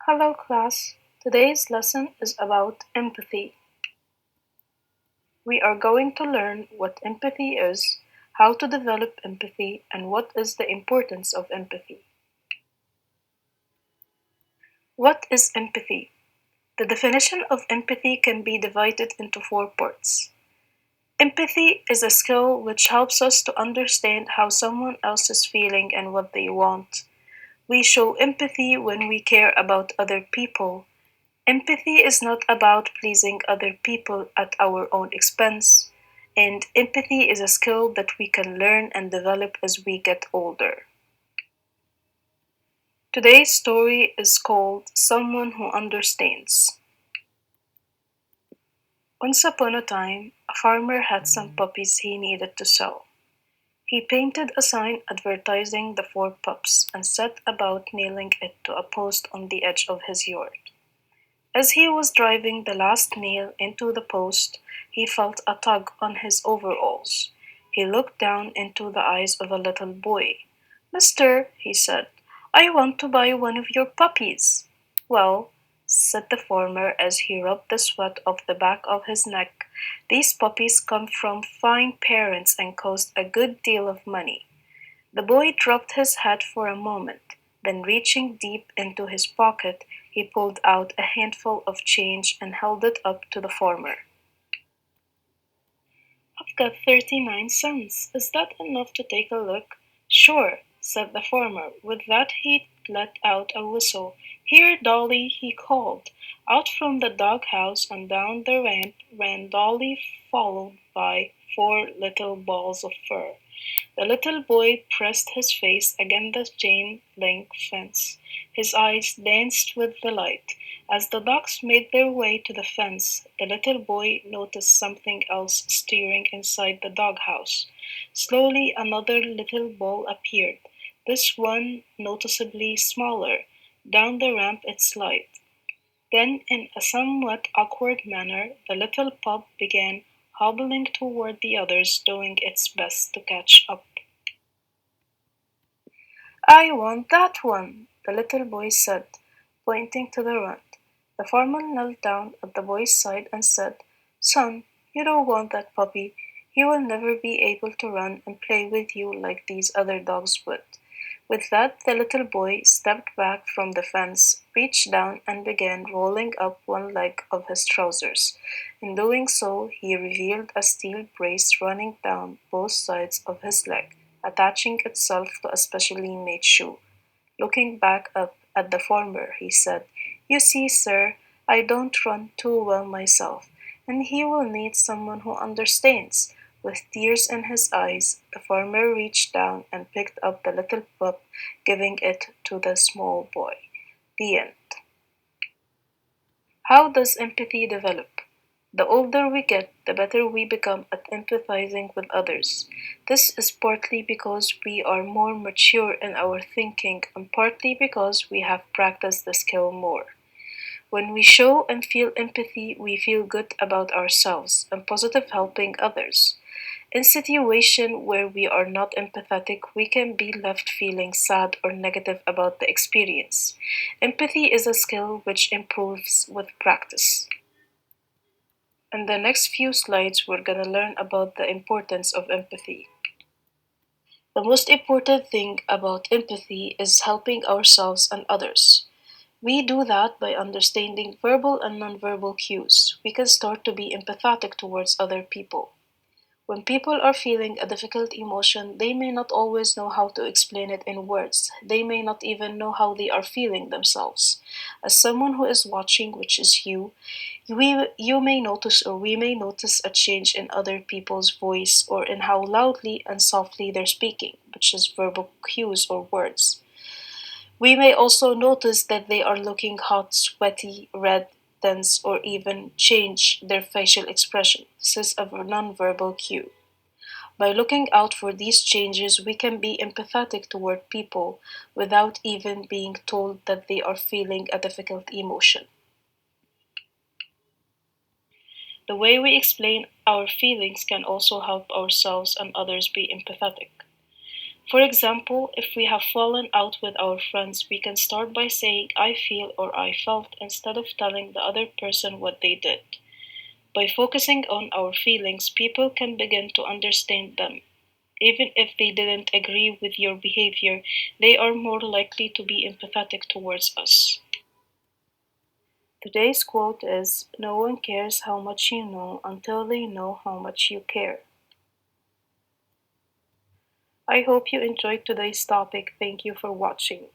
Hello, class. Today's lesson is about empathy. We are going to learn what empathy is, how to develop empathy, and what is the importance of empathy. What is empathy? The definition of empathy can be divided into four parts. Empathy is a skill which helps us to understand how someone else is feeling and what they want. We show empathy when we care about other people. Empathy is not about pleasing other people at our own expense, and empathy is a skill that we can learn and develop as we get older. Today's story is called Someone Who Understands. Once upon a time, a farmer had some puppies he needed to sell. He painted a sign advertising the four pups and set about nailing it to a post on the edge of his yard. As he was driving the last nail into the post, he felt a tug on his overalls. He looked down into the eyes of a little boy. "Mister," he said, "I want to buy one of your puppies." "Well," said the farmer as he rubbed the sweat off the back of his neck, "these puppies come from fine parents and cost a good deal of money." The boy dropped his head for a moment, then reaching deep into his pocket, he pulled out a handful of change and held it up to the farmer. "I've got 39 cents. Is that enough to take a look?" "Sure," said the farmer. With that he let out a whistle. "Here, Dolly," he called. Out from the doghouse and down the ramp ran Dolly, followed by four little balls of fur. The little boy pressed his face against the chain-link fence. His eyes danced with delight. As the dogs made their way to the fence, the little boy noticed something else stirring inside the doghouse. Slowly another little ball appeared, this one noticeably smaller. Down the ramp it slid. Then, in a somewhat awkward manner, the little pup began hobbling toward the others, doing its best to catch up. "I want that one," the little boy said, pointing to the runt. The farmer knelt down at the boy's side and said, "Son, you don't want that puppy. He will never be able to run and play with you like these other dogs would." With that, the little boy stepped back from the fence, reached down, and began rolling up one leg of his trousers. In doing so, he revealed a steel brace running down both sides of his leg, attaching itself to a specially made shoe. Looking back up at the farmer, he said, "You see, sir, I don't run too well myself, and he will need someone who understands." With tears in his eyes, the farmer reached down and picked up the little pup, giving it to the small boy. The end. How does empathy develop? The older we get, the better we become at empathizing with others. This is partly because we are more mature in our thinking and partly because we have practiced the skill more. When we show and feel empathy, we feel good about ourselves and positive helping others. In situations where we are not empathetic, we can be left feeling sad or negative about the experience. Empathy is a skill which improves with practice. In the next few slides, we're going to learn about the importance of empathy. The most important thing about empathy is helping ourselves and others. We do that by understanding verbal and nonverbal cues. We can start to be empathetic towards other people. When people are feeling a difficult emotion, they may not always know how to explain it in words. They may not even know how they are feeling themselves. As someone who is watching, which is you may notice or we may notice a change in other people's voice or in how loudly and softly they're speaking, which is verbal cues or words. We may also notice that they are looking hot, sweaty, red, tense, or even change their facial expression. This is a nonverbal cue. By looking out for these changes, we can be empathetic toward people without even being told that they are feeling a difficult emotion. The way we explain our feelings can also help ourselves and others be empathetic. For example, if we have fallen out with our friends, we can start by saying, I feel or I felt, instead of telling the other person what they did. By focusing on our feelings, people can begin to understand them. Even if they didn't agree with your behavior, they are more likely to be empathetic towards us. Today's quote is: no one cares how much you know until they know how much you care. I hope you enjoyed today's topic. Thank you for watching.